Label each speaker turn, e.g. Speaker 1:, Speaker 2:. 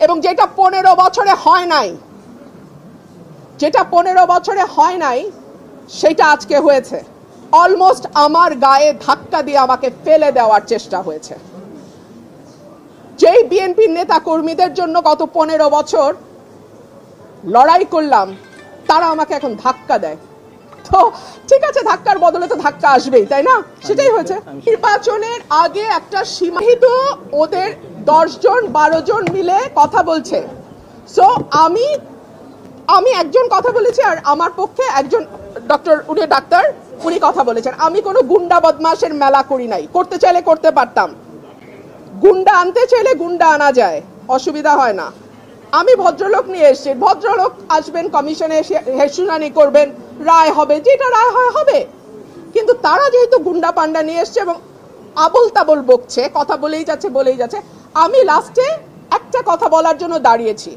Speaker 1: এবং যেটা 15 বছরে হয় নাই, যেটা 15 বছরে হয় নাই সেটা আজকে হয়েছে। অলমোস্ট আমার গায়ে ধাক্কা দিয়ে আমাকে ফেলে দেওয়ার চেষ্টা হয়েছে। যেই বিএনপির নেতা কর্মীদের জন্য গত 15 বছর লড়াই করলাম, তারা আমাকে এখন ধাক্কা দেয়। তো ঠিক আছে, ধাক্কার বদলে তো ধাক্কা আসবেই, তাই না? সেটাই হয়েছে। নির্বাচনের আগে একটা সীমাহিত ওদের 10 জন 12 জন মিলে কথা বলছে। সো আমি একজন কথা বলেছি, আর আমার পক্ষে একজন ডাক্তার উনি কথা বলেছেন। আমি কোনো গুন্ডা বদমাশের মেলা করি নাই, করতে চাইলে করতে পারতাম। গুন্ডা আনতে চাইলে গুন্ডা আনা যায়, অসুবিধা হয় না। আমি ভদ্রলোক নিয়ে এসেছি, ভদ্রলোক আসবেন, কমিশনে শুনানি করবেন, রায় হবে, যেটা রায় হয় হবে। কিন্তু তারা যেহেতু গুন্ডা পান্ডা নিয়ে এসছে এবং আবল তাবল বকছে, কথা বলেই যাচ্ছে। আমি লাস্টে একটা কথা বলার জন্য দাঁড়িয়েছি।